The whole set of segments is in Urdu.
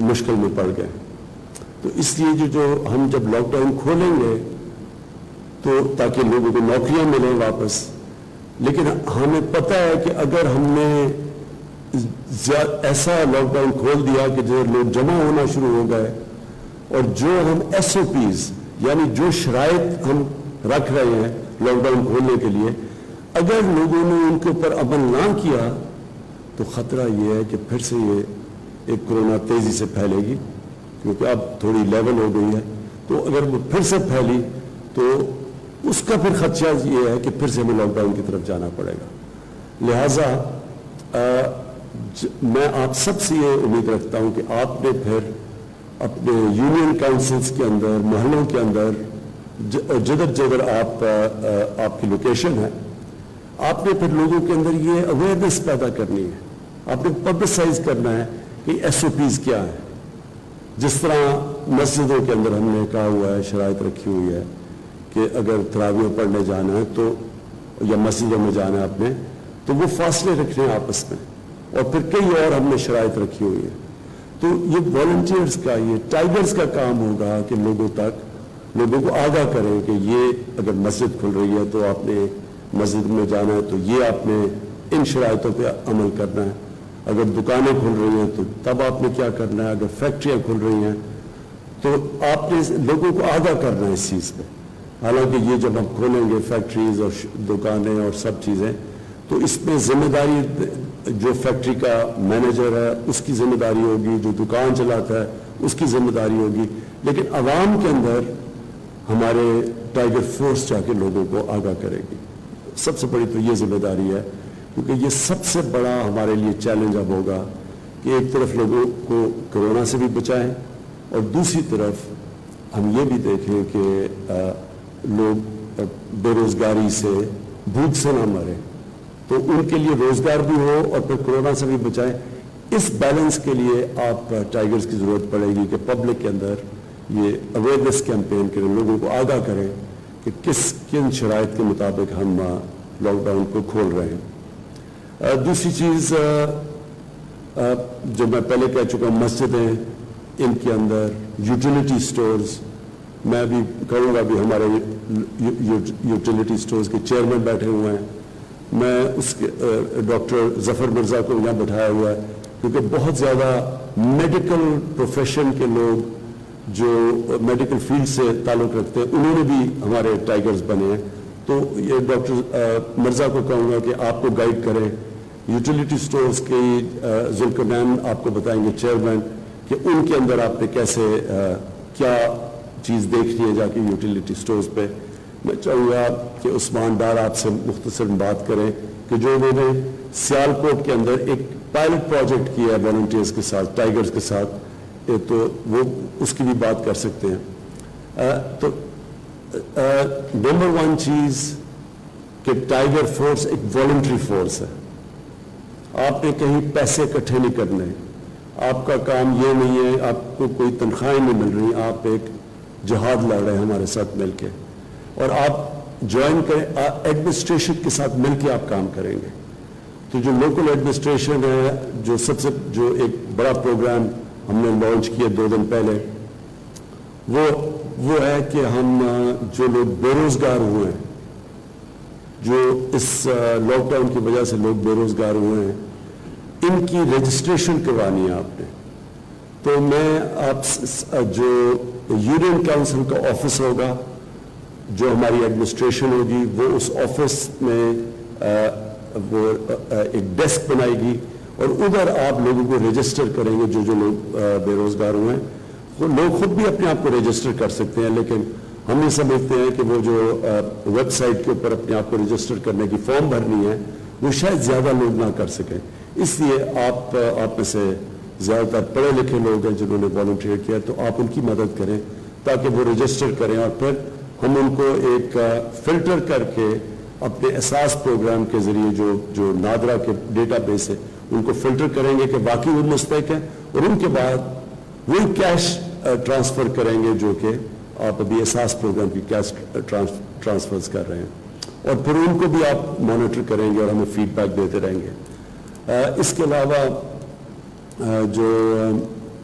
مشکل میں پڑ گئے. تو اس لیے جو ہم جب لاک ڈاؤن کھولیں گے تو تاکہ لوگوں کو نوکریاں ملیں واپس, لیکن ہمیں پتہ ہے کہ اگر ہم نے ایسا لاک ڈاؤن کھول دیا کہ جو لوگ جمع ہونا شروع ہو گئے, اور جو ہم ایس او پیز یعنی جو شرائط ہم رکھ رہے ہیں لاک ڈاؤن کھولنے کے لیے, اگر لوگوں نے ان کے اوپر عمل نہ کیا تو خطرہ یہ ہے کہ پھر سے یہ ایک کورونا تیزی سے پھیلے گی, کیونکہ اب تھوڑی لیول ہو گئی ہے. تو اگر وہ پھر سے پھیلی تو اس کا پھر خدشہ یہ ہے کہ پھر سے ہمیں لاک ڈاؤن کی طرف جانا پڑے گا. لہٰذا میں آپ سب سے یہ امید رکھتا ہوں کہ آپ نے پھر اپنے یونین کاؤنسلز کے اندر, محلوں کے اندر, جدھر جدھر آپ کی لوکیشن ہے, آپ نے پھر لوگوں کے اندر یہ اویئرنیس پیدا کرنی ہے, آپ نے پبلسائز کرنا ہے کہ ایس او پیز کیا ہے. جس طرح مسجدوں کے اندر ہم نے کہا ہوا ہے, شرائط رکھی ہوئی ہے کہ اگر تراویح پڑھنے جانا ہے تو یا مسجدوں میں جانا ہے آپ نے تو وہ فاصلے رکھنے ہیں آپس میں, اور پھر کئی اور ہم نے شرائط رکھی ہوئی ہے. تو یہ والنٹیئرز کا, یہ ٹائیگرز کا کام ہوگا کہ لوگوں کو آگاہ کریں کہ یہ اگر مسجد کھل رہی ہے تو آپ نے مسجد میں جانا ہے تو یہ آپ نے ان شرائطوں پہ عمل کرنا ہے. اگر دکانیں کھل رہی ہیں تو تب آپ نے کیا کرنا ہے, اگر فیکٹریاں کھل رہی ہیں تو آپ نے لوگوں کو آگاہ کرنا ہے اس چیز پہ. حالانکہ یہ جب ہم کھولیں گے فیکٹریز اور دکانیں اور سب چیزیں, تو اس میں ذمہ داری جو فیکٹری کا مینیجر ہے اس کی ذمہ داری ہوگی, جو دکان چلاتا ہے اس کی ذمہ داری ہوگی, لیکن عوام کے اندر ہمارے ٹائیگر فورس جا کے لوگوں کو آگاہ کرے گی. سب سے بڑی تو یہ ذمہ داری ہے, کیونکہ یہ سب سے بڑا ہمارے لیے چیلنج اب ہوگا کہ ایک طرف لوگوں کو کورونا سے بھی بچائیں اور دوسری طرف ہم یہ بھی دیکھیں کہ لوگ بے روزگاری سے, بھوک سے نہ مریں, تو ان کے لیے روزگار بھی ہو اور پھر کورونا سے بھی بچائیں. اس بیلنس کے لیے آپ ٹائیگرز کی ضرورت پڑے گی کہ پبلک کے اندر یہ اویئرنیس کیمپین کریں, لوگوں کو آگاہ کریں کہ کن شرائط کے مطابق ہم لاک ڈاؤن کو کھول رہے ہیں. دوسری چیز جو میں پہلے کہہ چکا ہوں, مسجدیں, ان کے اندر یوٹیلیٹی سٹورز, میں بھی کہوں گا بھی ہمارے یوٹیلیٹی سٹورز کے چیئرمین بیٹھے ہوئے ہیں, میں اس کے ڈاکٹر ظفر مرزا کو یہاں بٹھایا ہوا ہے کیونکہ بہت زیادہ میڈیکل پروفیشن کے لوگ جو میڈیکل فیلڈ سے تعلق رکھتے ہیں انہوں نے بھی ہمارے ٹائیگرز بنے ہیں. تو یہ ڈاکٹر مرزا کو کہوں گا کہ آپ کو گائیڈ کریں. یوٹیلیٹی سٹورز کے ذوالقرنین آپ کو بتائیں گے, چیئرمین, کہ ان کے اندر آپ نے کیسے کیا چیز دیکھنی ہے جا کے یوٹیلیٹی سٹورز پہ. میں چاہوں گا کہ عثمان ڈار آپ سے مختصر بات کریں کہ جو انہوں نے سیالکوٹ کے اندر ایک پائلٹ پروجیکٹ کیا ہے والنٹیئرز کے ساتھ, ٹائیگرز کے ساتھ, تو وہ اس کی بھی بات کر سکتے ہیں. تو نمبر 1 چیز کہ ٹائیگر فورس ایک والنٹری فورس ہے. آپ نے کہیں پیسے اکٹھے نہیں کرنے, آپ کا کام یہ نہیں ہے, آپ کو کوئی تنخواہیں نہیں مل رہی, آپ ایک جہاد لڑ رہے ہیں ہمارے ساتھ مل کے, اور آپ جوائن کریں, ایڈمنسٹریشن کے ساتھ مل کے آپ کام کریں گے. تو جو لوکل ایڈمنسٹریشن ہے, جو ایک بڑا پروگرام ہم نے لانچ کیا 2 دن پہلے, وہ ہے کہ ہم جو لوگ بے روزگار ہوئے ہیں, جو اس لاک ڈاؤن کی وجہ سے لوگ بے روزگار ہوئے ہیں, ان کی رجسٹریشن کروانی ہے آپ نے. تو میں آپ جو یونین کاؤنسل کا آفس ہوگا, جو ہماری ایڈمنسٹریشن ہوگی, وہ اس آفس میں وہ ایک ڈیسک بنائے گی اور ادھر آپ لوگوں کو رجسٹر کریں گے. جو لوگ بے روزگار ہوئے ہیں وہ لوگ خود بھی اپنے آپ کو رجسٹر کر سکتے ہیں, لیکن ہم یہ سمجھتے ہیں کہ وہ جو ویب سائٹ کے اوپر اپنے آپ کو رجسٹر کرنے کی فارم بھرنی ہے وہ شاید زیادہ لوگ نہ کر سکیں. اس لیے آپ میں سے زیادہ تر پڑھے لکھے لوگ ہیں جنہوں نے والنٹیئر کیا, تو آپ ان کی مدد کریں تاکہ وہ رجسٹر کریں, اور پھر ہم ان کو ایک فلٹر کر کے اپنے اساس پروگرام کے ذریعے جو نادرا کے ڈیٹا بیس ہے ان کو فلٹر کریں گے کہ واقعی وہ مستحق ہیں, اور ان کے بعد وہی کیش ٹرانسفر کریں گے جو کہ آپ ابھی اساس پروگرام کی کیش ٹرانسفرز کر رہے ہیں, اور پھر ان کو بھی آپ مانیٹر کریں گے اور ہمیں فیڈ بیک دیتے رہیں گے. اس کے علاوہ جو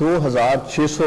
2600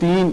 3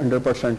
100%।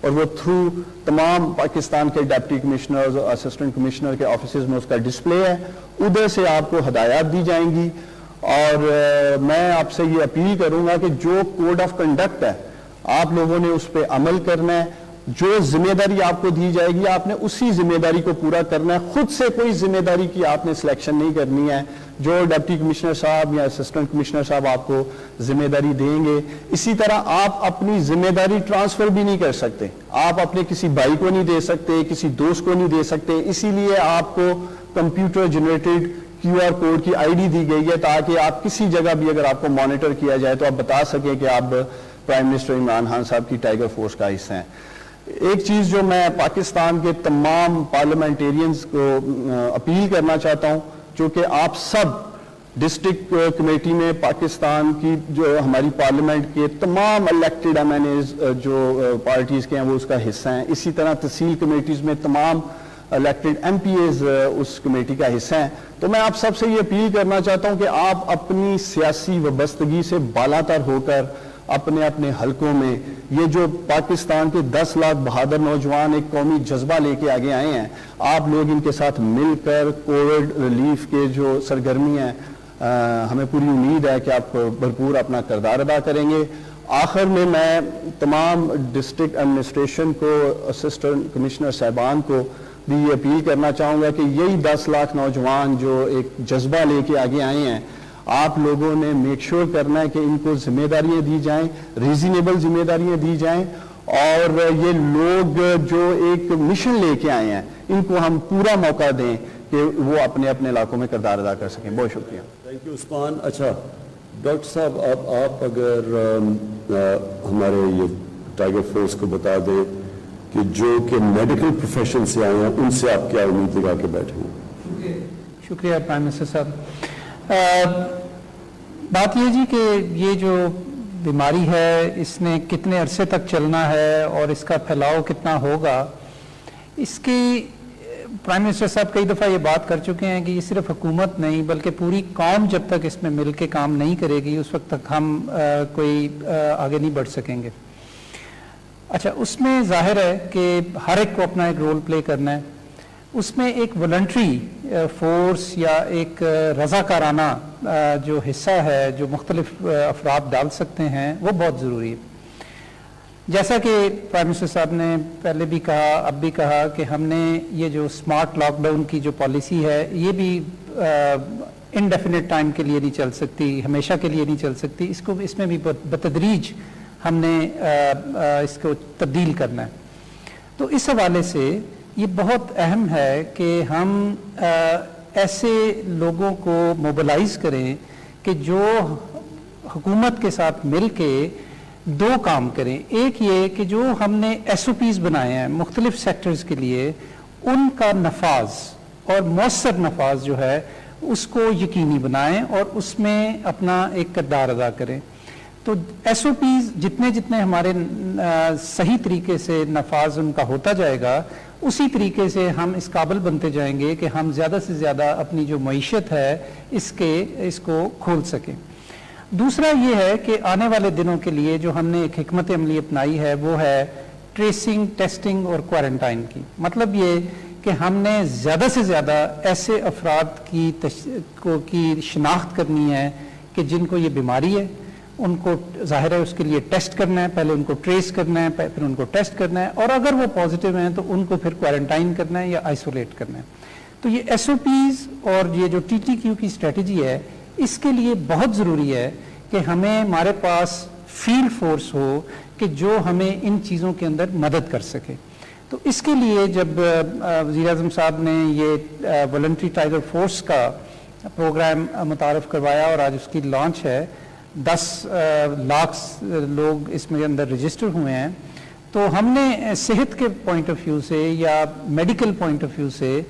اور وہ تھرو تمام پاکستان کے ڈپٹی کمشنرز اور اسسٹنٹ کمشنر کے آفیسز میں اس کا ڈسپلے ہے. ادھر سے آپ کو ہدایات دی جائیں گی. اور میں آپ سے یہ اپیل کروں گا کہ جو کوڈ آف کنڈکٹ ہے آپ لوگوں نے اس پہ عمل کرنا ہے. جو ذمہ داری آپ کو دی جائے گی آپ نے اسی ذمہ داری کو پورا کرنا ہے. خود سے کوئی ذمہ داری کی آپ نے سلیکشن نہیں کرنی ہے. جو ڈپٹی کمشنر صاحب یا اسسٹنٹ کمشنر صاحب آپ کو ذمہ داری دیں گے, اسی طرح آپ اپنی ذمہ داری ٹرانسفر بھی نہیں کر سکتے. آپ اپنے کسی بھائی کو نہیں دے سکتے, کسی دوست کو نہیں دے سکتے. اسی لیے آپ کو کمپیوٹر جنریٹڈ QR کوڈ کی ID دی گئی ہے تاکہ آپ کسی جگہ بھی اگر آپ کو مانیٹر کیا جائے تو آپ بتا سکیں کہ آپ پرائم منسٹر عمران خان صاحب کی ٹائیگر فورس کا حصہ ہیں. ایک چیز جو میں پاکستان کے تمام پارلیمنٹیرینز کو اپیل کرنا چاہتا ہوں, چونکہ آپ سب ڈسٹرکٹ کمیٹی میں پاکستان کی جو ہماری پارلیمنٹ کے تمام الیکٹڈ MNAs جو پارٹیز کے ہیں وہ اس کا حصہ ہیں. اسی طرح تحصیل کمیٹیز میں تمام الیکٹڈ MPAs اس کمیٹی کا حصہ ہیں. تو میں آپ سب سے یہ اپیل کرنا چاہتا ہوں کہ آپ اپنی سیاسی وابستگی سے بالاتر ہو کر اپنے اپنے حلقوں میں یہ جو پاکستان کے 10 لاکھ بہادر نوجوان ایک قومی جذبہ لے کے آگے آئے ہیں, آپ لوگ ان کے ساتھ مل کر کووڈ ریلیف کے جو سرگرمی ہیں ہمیں پوری امید ہے کہ آپ بھرپور اپنا کردار ادا کریں گے. آخر میں تمام ڈسٹرکٹ ایڈمنسٹریشن کو, اسسٹنٹ کمشنر صاحبان کو بھی یہ اپیل کرنا چاہوں گا کہ یہی 10 لاکھ نوجوان جو ایک جذبہ لے کے آگے آئے ہیں, آپ لوگوں نے میک شور کرنا ہے کہ ان کو ذمہ داریاں دی جائیں, ریزنیبل ذمہ داریاں دی جائیں, اور یہ لوگ جو ایک مشن لے کے آئے ہیں ان کو ہم پورا موقع دیں کہ وہ اپنے اپنے علاقوں میں کردار ادا کر سکیں. بہت شکریہ. تھینک یو عثمان. اچھا ڈاکٹر صاحب, آپ اگر ہمارے یہ ٹائیگر فورس کو بتا دیں کہ جو کہ میڈیکل پروفیشن سے آئے ہیں ان سے آپ کیا امید لگا کے بیٹھے ہیں؟ شکریہ پرائم منسٹر صاحب. بات یہ جی کہ یہ جو بیماری ہے اس نے کتنے عرصے تک چلنا ہے اور اس کا پھیلاؤ کتنا ہوگا, اس کی پرائم منسٹر صاحب کئی دفعہ یہ بات کر چکے ہیں کہ یہ صرف حکومت نہیں بلکہ پوری قوم جب تک اس میں مل کے کام نہیں کرے گی اس وقت تک ہم کوئی آگے نہیں بڑھ سکیں گے. اچھا, اس میں ظاہر ہے کہ ہر ایک کو اپنا ایک رول پلے کرنا ہے. اس میں ایک والنٹری فورس یا ایک رضاکارانہ جو حصہ ہے جو مختلف افراد ڈال سکتے ہیں وہ بہت ضروری ہے. جیسا کہ پرائم منسٹر صاحب نے پہلے بھی کہا, اب بھی کہا کہ ہم نے یہ جو اسمارٹ لاک ڈاؤن کی جو پالیسی ہے یہ بھی انڈیفینٹ ٹائم کے لیے نہیں چل سکتی, ہمیشہ کے لیے نہیں چل سکتی. اس میں بھی بتدریج ہم نے اس کو تبدیل کرنا ہے. تو اس حوالے سے یہ بہت اہم ہے کہ ہم ایسے لوگوں کو موبلائز کریں کہ جو حکومت کے ساتھ مل کے دو کام کریں. ایک یہ کہ جو ہم نے SOPs بنائے ہیں مختلف سیکٹرز کے لیے ان کا نفاذ اور مؤثر نفاذ جو ہے اس کو یقینی بنائیں اور اس میں اپنا ایک کردار ادا کریں. تو SOPs جتنے ہمارے صحیح طریقے سے نفاذ ان کا ہوتا جائے گا اسی طریقے سے ہم اس قابل بنتے جائیں گے کہ ہم زیادہ سے زیادہ اپنی جو معیشت ہے اس کو کھول سکیں. دوسرا یہ ہے کہ آنے والے دنوں کے لیے جو ہم نے ایک حکمت عملی اپنائی ہے وہ ہے ٹریسنگ, ٹیسٹنگ اور کوارنٹائن کی. مطلب یہ کہ ہم نے زیادہ سے زیادہ ایسے افراد کی شناخت کرنی ہے کہ جن کو یہ بیماری ہے, ان کو ظاہر ہے اس کے لیے ٹیسٹ کرنا ہے, پہلے ان کو ٹریس کرنا ہے, پھر ان کو ٹیسٹ کرنا ہے, اور اگر وہ پازیٹیو ہیں تو ان کو پھر کوارنٹائن کرنا ہے یا آئسولیٹ کرنا ہے. تو یہ SOPs اور یہ جو TTQ کی اسٹریٹجی ہے اس کے لیے بہت ضروری ہے کہ ہمارے پاس فیلڈ فورس ہو کہ جو ہمیں ان چیزوں کے اندر مدد کر سکے. تو اس کے لیے جب وزیر اعظم صاحب نے یہ والنٹری ٹائیگر فورس کا پروگرام متعارف کروایا اور آج اس کی لانچ ہے, 10 لاکھ لوگ اس میں اندر رجسٹر ہوئے ہیں, تو ہم نے صحت کے پوائنٹ آف ویو سے یا میڈیکل پوائنٹ آف ویو سے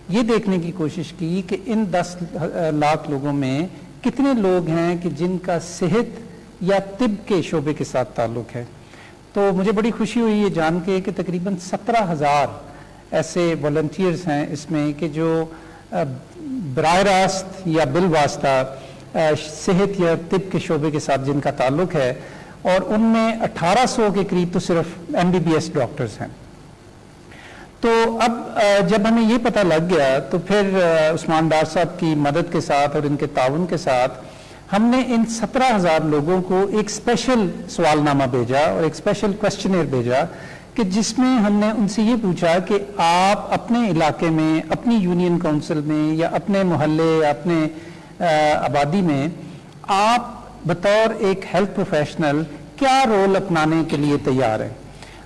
یہ دیکھنے کی کوشش کی کہ ان 10 لاکھ لوگوں میں کتنے لوگ ہیں کہ جن کا صحت یا طب کے شعبے کے ساتھ تعلق ہے. تو مجھے بڑی خوشی ہوئی یہ جان کے کہ تقریباً 17,000 ایسے والنٹیئرز ہیں اس میں کہ جو براہ راست یا بالواسطہ صحت یا طب کے شعبے کے ساتھ جن کا تعلق ہے اور ان میں 1800 کے قریب تو صرف MBBS ڈاکٹرز ہیں. تو اب جب ہمیں یہ پتہ لگ گیا تو پھر عثمان ڈار صاحب کی مدد کے ساتھ اور ان کے تعاون کے ساتھ ہم نے ان 17,000 لوگوں کو ایک اسپیشل سوال نامہ بھیجا اور ایک اسپیشل کویسچنئر بھیجا کہ جس میں ہم نے ان سے یہ پوچھا کہ آپ اپنے علاقے میں، اپنی یونین کونسل میں یا اپنے محلے یا اپنے آبادی میں آپ بطور ایک ہیلتھ پروفیشنل کیا رول اپنانے کے لیے تیار ہیں.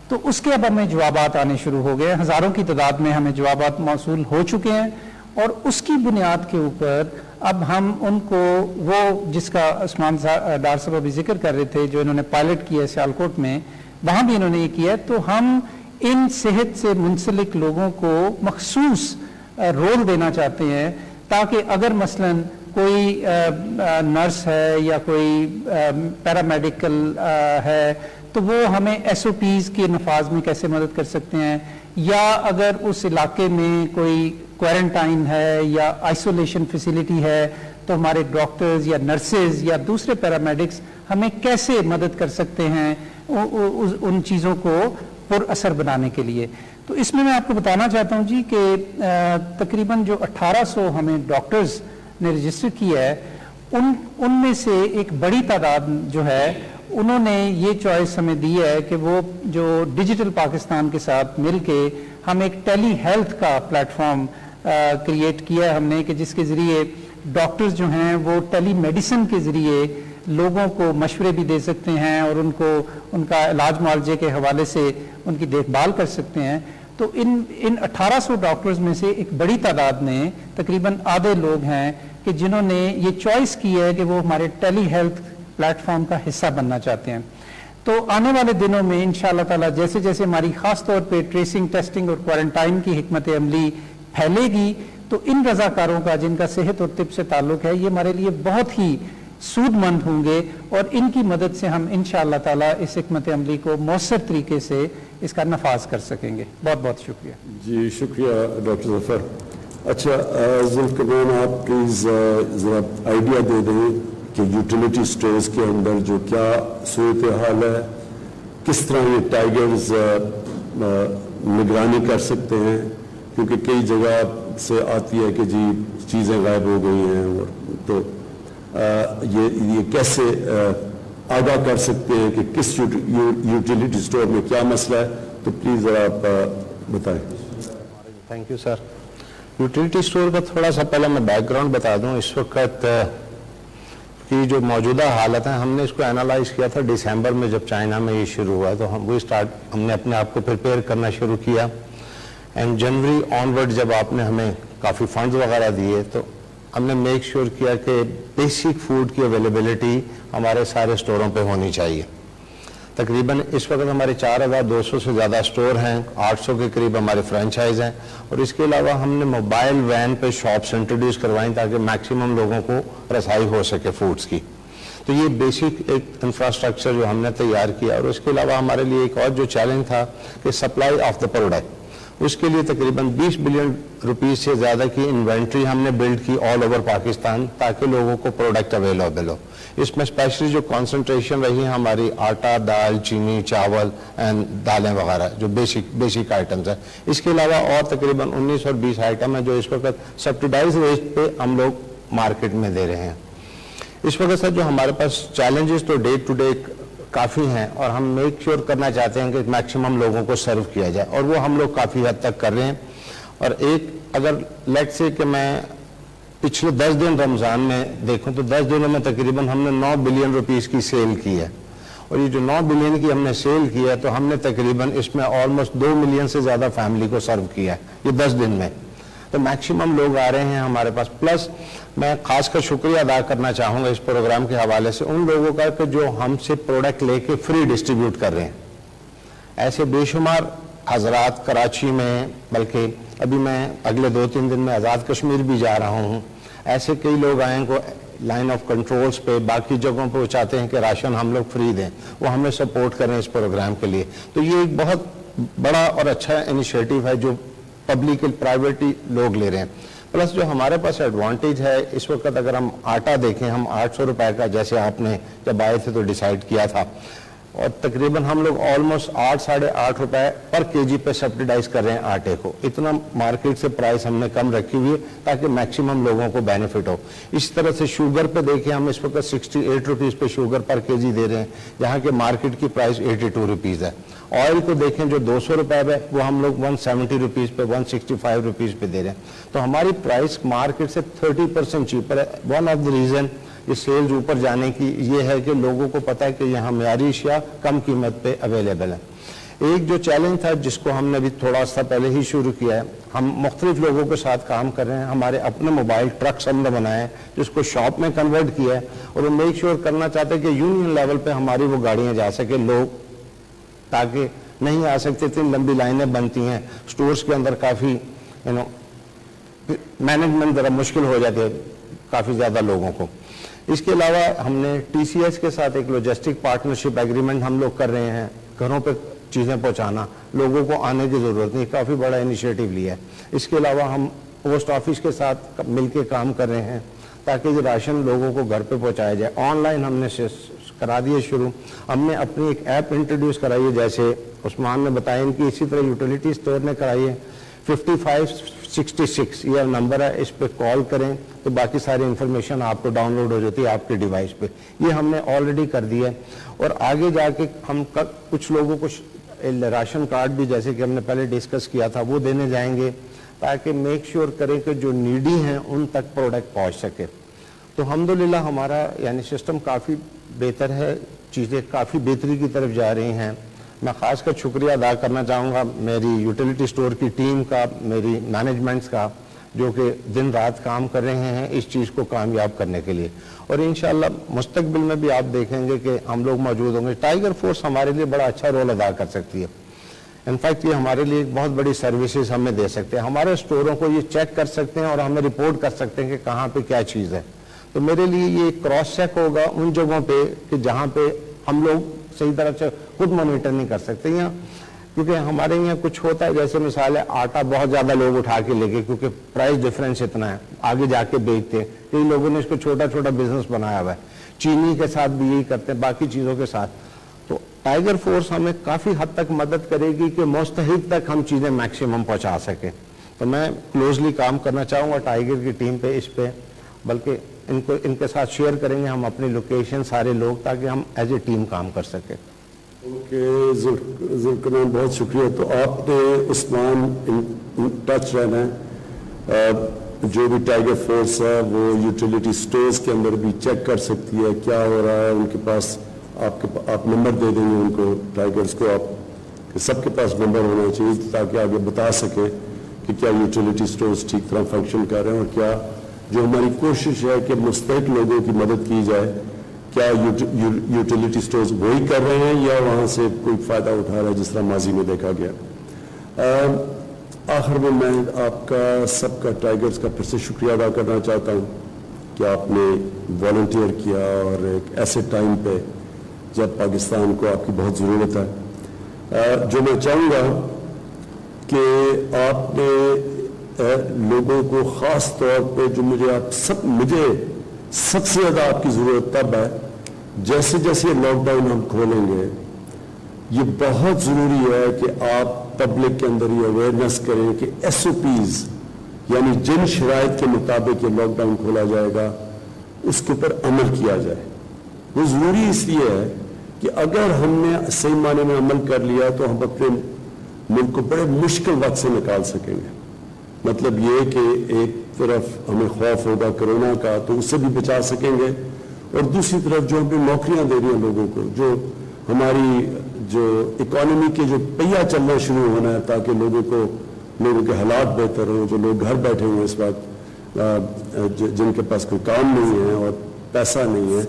تو اس کے اب ہمیں جوابات آنے شروع ہو گئے، ہزاروں کی تعداد میں ہمیں جوابات موصول ہو چکے ہیں، اور اس کی بنیاد کے اوپر اب ہم ان کو وہ جس کا عثمان ڈار صاحب ابھی ذکر کر رہے تھے جو انہوں نے پائلٹ کیا ہے سیالکوٹ میں، وہاں بھی انہوں نے یہ کیا ہے. تو ہم ان صحت سے منسلک لوگوں کو مخصوص رول دینا چاہتے ہیں تاکہ اگر مثلاً کوئی نرس ہے یا کوئی پیرامیڈیکل ہے تو وہ ہمیں SOPs کے نفاذ میں کیسے مدد کر سکتے ہیں، یا اگر اس علاقے میں کوئی کوارنٹائن ہے یا آئسولیشن فیسیلٹی ہے تو ہمارے ڈاکٹرز یا نرسز یا دوسرے پیرامیڈکس ہمیں کیسے مدد کر سکتے ہیں ان چیزوں کو پر اثر بنانے کے لیے. تو اس میں آپ کو بتانا چاہتا ہوں جی کہ تقریباً جو 1800 ہمیں ڈاکٹرز نے رجسٹر کیا ہے ان میں سے ایک بڑی تعداد جو ہے انہوں نے یہ چوائس ہمیں دی ہے کہ وہ جو ڈیجیٹل پاکستان کے ساتھ مل کے ہم ایک ٹیلی ہیلتھ کا پلیٹ فارم کریٹ کیا ہے ہم نے، کہ جس کے ذریعے ڈاکٹرز جو ہیں وہ ٹیلی میڈیسن کے ذریعے لوگوں کو مشورے بھی دے سکتے ہیں اور ان کو ان کا علاج معالجے کے حوالے سے ان کی دیکھ بھال کر سکتے ہیں. تو ان 1800 ڈاکٹرز میں سے ایک بڑی تعداد نے تقریباً آدھے لوگ ہیں کہ جنہوں نے یہ چوائس کی ہے کہ وہ ہمارے ٹیلی ہیلتھ پلیٹ فارم کا حصہ بننا چاہتے ہیں. تو آنے والے دنوں میں انشاءاللہ تعالیٰ جیسے جیسے ہماری خاص طور پہ ٹریسنگ، ٹیسٹنگ اور کوارنٹائن کی حکمت عملی پھیلے گی تو ان رضاکاروں کا جن کا صحت اور طب سے تعلق ہے یہ ہمارے لیے بہت ہی سود مند ہوں گے، اور ان کی مدد سے ہم انشاءاللہ تعالیٰ اس حکمت عملی کو مؤثر طریقے سے اس کا نفاذ کر سکیں گے. بہت بہت شکریہ. جی شکریہ ڈاکٹر ظفر. اچھا ذوالکرنین آپ پلیز ذرا آئیڈیا دے دیں کہ یوٹیلیٹی سٹورز کے اندر جو کیا صورتحال ہے، کس طرح یہ ٹائیگرز نگرانی کر سکتے ہیں، کیونکہ کئی جگہ سے آتی ہے کہ جی چیزیں غائب ہو گئی ہیں، تو یہ کیسے آگاہ کر سکتے ہیں کہ کس یوٹیلیٹی سٹور میں کیا مسئلہ ہے. تو پلیز ذرا آپ بتائیں. Thank you sir. Utility store کا تھوڑا سا پہلے میں بیک گراؤنڈ بتا دوں. اس وقت کی جو موجودہ حالت ہے ہم نے اس کو انالائز کیا تھا دسمبر میں جب چائنا میں یہ شروع ہوا، تو ہم نے اپنے آپ کو پریپیئر کرنا شروع کیا. اینڈ جنوری آنورڈ جب آپ نے ہمیں کافی فنڈز وغیرہ دیے تو ہم نے میک شیور کیا کہ بیسک فوڈ کی اویلیبلٹی ہمارے سارے سٹوروں پہ ہونی چاہیے. تقریباً اس وقت ہمارے 4200 سے زیادہ سٹور ہیں، 800 کے قریب ہمارے فرینچائز ہیں، اور اس کے علاوہ ہم نے موبائل وین پہ شاپس انٹروڈیوس کروائیں تاکہ میکسیمم لوگوں کو رسائی ہو سکے فوڈز کی. تو یہ بیسک ایک انفراسٹرکچر جو ہم نے تیار کیا. اور اس کے علاوہ ہمارے لیے ایک اور جو چیلنج تھا کہ سپلائی آف دا پروڈکٹ، اس کے لیے تقریباً 20 بلین روپیز سے زیادہ کی انوینٹری ہم نے بلڈ کی آل اوور پاکستان تاکہ لوگوں کو پروڈکٹ اویلیبل ہو. اس میں اسپیشلی جو کانسنٹریشن رہی ہے ہماری آٹا، دال، چینی، چاول اینڈ دالیں وغیرہ جو بیسک آئٹمز ہیں. اس کے علاوہ اور تقریباً 19 اور 20 آئٹم ہیں جو اس وقت سبسڈائز ریٹ پہ ہم لوگ مارکیٹ میں دے رہے ہیں. اس وقت سر جو ہمارے پاس چیلنجز تو ڈے ٹو ڈے کافی ہیں، اور ہم میک شیور کرنا چاہتے ہیں کہ میکسیمم لوگوں کو سرو کیا جائے، اور وہ ہم لوگ کافی حد تک کر رہے ہیں. اور ایک اگر لیٹ سے کہ میں پچھلے 10 دن رمضان میں دیکھوں تو 10 دنوں میں تقریباً ہم نے 9 بلین روپیز کی سیل کی ہے. اور یہ جو 9 بلین کی ہم نے سیل کی ہے تو ہم نے تقریباً اس میں آلموسٹ 2 ملین سے زیادہ فیملی کو سرو کیا ہے یہ 10 دن میں. تو میکسیمم لوگ آ رہے ہیں ہمارے پاس. پلس میں خاص کر شکریہ ادا کرنا چاہوں گا اس پروگرام کے حوالے سے ان لوگوں کا کہ جو ہم سے پروڈکٹ لے کے فری ڈسٹریبیوٹ کر رہے ہیں. ایسے بے شمار حضرات کراچی میں، بلکہ ابھی میں اگلے 2-3 دن میں آزاد کشمیر بھی جا رہا ہوں، ایسے کئی لوگ آئے کو لائن آف کنٹرولز پہ باقی جگہوں پہ وہ چاہتے ہیں کہ راشن ہم لوگ فری دیں، وہ ہمیں سپورٹ کریں اس پروگرام کے لیے. تو یہ ایک بہت بڑا اور اچھا انیشیٹو ہے جو پبلک پرائیویٹی لوگ لے رہے ہیں. پلس جو ہمارے پاس ایڈوانٹیج ہے اس وقت اگر ہم آٹا دیکھیں، ہم 800 روپے کا جیسے آپ نے جب آئے تھے تو ڈیسائیڈ کیا تھا اور تقریباً ہم لوگ آلموسٹ 8-8.5 روپے پر کے جی پہ سبسیڈائز کر رہے ہیں آٹے کو. اتنا مارکیٹ سے پرائس ہم نے کم رکھی ہوئی ہے تاکہ میکسیمم لوگوں کو بینیفٹ ہو. اسی طرح سے شوگر پہ دیکھیں ہم اس وقت 68 روپیز پہ شوگر پر کے جی دے رہے ہیں جہاں کہ مارکیٹ کی پرائس 82 روپیز ہے. آئل کو دیکھیں جو 200 روپے پہ وہ ہم لوگ 170 روپیز پہ 165 روپیز پہ دے رہے ہیں. تو ہماری پرائس مارکیٹ سے 30% چیپر ہے. ون آف دا ریزن یہ سیلز اوپر جانے کی یہ ہے کہ لوگوں کو پتا ہے کہ یہاں معیاری اشیاء کم قیمت پہ اویلیبل ہیں. ایک جو چیلنج تھا جس کو ہم نے بھی تھوڑا سا پہلے ہی شروع کیا ہے, ہم مختلف لوگوں کے ساتھ کام کر رہے ہیں. ہمارے اپنے موبائل ٹرکس ہم نے بنائے ہیں جس کو شاپ میں کنورٹ کیا ہے اور وہ میک شیور کرنا چاہتے ہیں کہ یونین لیول پہ ہماری وہ گاڑیاں جا سکے. لوگ تاکہ نہیں آ سکتے, اتنی لمبی لائنیں بنتی ہیں سٹورز کے اندر, کافی مینجمنٹ ذرا مشکل ہو جاتی ہے کافی زیادہ لوگوں کو. اس کے علاوہ ہم نے ٹی سی ایس کے ساتھ ایک لاجسٹک پارٹنرشپ ایگریمنٹ ہم لوگ کر رہے ہیں, گھروں پہ چیزیں پہنچانا, لوگوں کو آنے کی ضرورت نہیں, کافی بڑا انیشیٹو لیا ہے. اس کے علاوہ ہم پوسٹ آفس کے ساتھ مل کے کام کر رہے ہیں تاکہ یہ راشن لوگوں کو گھر پہ پہنچایا جائے. آن لائن ہم نے کرا دیے شروع. ہم نے اپنی ایک ایپ انٹروڈیوس کرائی ہے, جیسے عثمان نے بتایا ان کی, اسی طرح یوٹیلیٹی اسٹور نے کرائی ہے. 5566 یہ نمبر ہے, اس پہ کال کریں تو باقی ساری انفارمیشن آپ کو ڈاؤن لوڈ ہو جاتی ہے آپ کے ڈیوائس پہ. یہ ہم نے آلریڈی کر دیا ہے. اور آگے جا کے ہم کچھ لوگوں کو راشن کارڈ بھی جیسے کہ ہم نے پہلے ڈسکس کیا تھا وہ دینے جائیں گے تاکہ میک شیور کریں کہ جو نیڈی ہیں ان تک پروڈکٹ پہنچ سکے. تو الحمدللہ ہمارا یعنی سسٹم کافی بہتر ہے, چیزیں کافی بہتری کی طرف جا رہی ہیں. میں خاص کر شکریہ ادا کرنا چاہوں گا میری یوٹیلیٹی اسٹور کی ٹیم کا, میری مینجمنٹس کا, جو کہ دن رات کام کر رہے ہیں اس چیز کو کامیاب کرنے کے لیے. اور انشاءاللہ مستقبل میں بھی آپ دیکھیں گے کہ ہم لوگ موجود ہوں گے. ٹائیگر فورس ہمارے لیے بڑا اچھا رول ادا کر سکتی ہے. انفیکٹ یہ ہمارے لیے ایک بہت بڑی سروسز ہمیں دے سکتے ہیں. ہمارے اسٹوروں کو یہ چیک کر سکتے ہیں اور ہمیں رپورٹ کر سکتے ہیں کہ کہاں پہ کیا چیز ہے. تو میرے لیے یہ کراس چیک ہوگا ان جگہوں پہ کہ جہاں پہ ہم لوگ صحیح طرح سے خود مانیٹر نہیں کر سکتے یہاں, کیونکہ ہمارے یہاں کچھ ہوتا ہے جیسے مثال ہے آٹا بہت زیادہ لوگ اٹھا کے لے گئے کیونکہ پرائس ڈفرینس اتنا ہے, آگے جا کے بیچتے ہیں. کئی لوگوں نے اس کو چھوٹا چھوٹا بزنس بنایا ہوا ہے. چینی کے ساتھ بھی یہی کرتے ہیں, باقی چیزوں کے ساتھ. تو ٹائیگر فورس ہمیں کافی حد تک مدد کرے گی کہ مستحق تک ہم چیزیں میکسیمم پہنچا سکیں. تو میں کلوزلی کام کرنا چاہوں گا ٹائیگر کی ٹیم پہ اس پہ, بلکہ ان کے ساتھ شیئر کریں گے ہم اپنی لوکیشن سارے لوگ تاکہ ہم ایز اے ٹیم کام کر سکیں. اوکے ذوالکرنان, بہت شکریہ. تو آپ نے عثمان ٹچ رہنا ہے, جو بھی ٹائیگر فورس ہے وہ یوٹیلیٹی سٹورز کے اندر بھی چیک کر سکتی ہے کیا ہو رہا ہے. ان کے پاس آپ نمبر دے دیں گے ان کو, ٹائیگرز کو, آپ کہ سب کے پاس نمبر ہونا چاہیے تاکہ آگے بتا سکے کہ کیا یوٹیلیٹی سٹورز ٹھیک طرح فنکشن کر رہے ہیں اور کیا جو ہماری کوشش ہے کہ مستحق لوگوں کی مدد کی جائے, کیا یوٹیلیٹی سٹورز وہی کر رہے ہیں یا وہاں سے کوئی فائدہ اٹھا رہا ہے جس طرح ماضی میں دیکھا گیا. آخر میں آپ کا سب کا ٹائیگرز کا پھر سے شکریہ ادا کرنا چاہتا ہوں کہ آپ نے والنٹیئر کیا اور ایک ایسے ٹائم پہ جب پاکستان کو آپ کی بہت ضرورت ہے. جو میں چاہوں گا کہ آپ نے لوگوں کو خاص طور پہ جو مجھے سب سے زیادہ آپ کی ضرورت تب ہے جیسے جیسے لاک ڈاؤن ہم کھولیں گے. یہ بہت ضروری ہے کہ آپ پبلک کے اندر یہ اویئرنیس کریں کہ ایس او پیز یعنی جن شرائط کے مطابق یہ لاک ڈاؤن کھولا جائے گا اس کے اوپر عمل کیا جائے. وہ ضروری اس لیے ہے کہ اگر ہم نے صحیح معنی میں عمل کر لیا تو ہم اپنے ملک کو بڑے مشکل وقت سے نکال سکیں گے. مطلب یہ کہ ایک طرف ہمیں خوف ہوگا کرونا کا تو اس سے بھی بچا سکیں گے, اور دوسری طرف جو ہم نوکریاں دے رہی ہیں لوگوں کو, جو ہماری جو اکانومی کے جو پہیا چلنا شروع ہونا ہے تاکہ لوگوں کے حالات بہتر ہوں, جو لوگ گھر بیٹھے ہوئے اس وقت جن کے پاس کوئی کام نہیں ہے اور پیسہ نہیں ہے,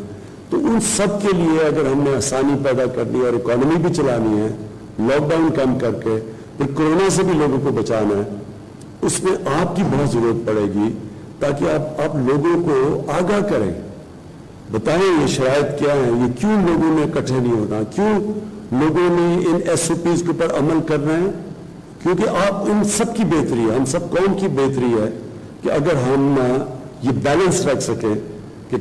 تو ان سب کے لیے اگر ہم نے آسانی پیدا کرنی اور اکانومی بھی چلانی ہے, لاک ڈاؤن کم کر کے پھر کورونا سے بھی لوگوں کو بچانا ہے, اس میں آپ کی بہت ضرورت پڑے گی تاکہ آپ لوگوں کو آگاہ کریں, بتائیں یہ شرائط کیا ہیں, یہ کیوں لوگوں نے اکٹھے نہیں ہونا, کیوں لوگوں نے ان ایس او پیز کے اوپر عمل کرنا ہے. کیونکہ آپ ان سب کی بہتری ہے, ہم سب قوم کی بہتری ہے کہ اگر ہم یہ بیلنس رکھ سکیں کہ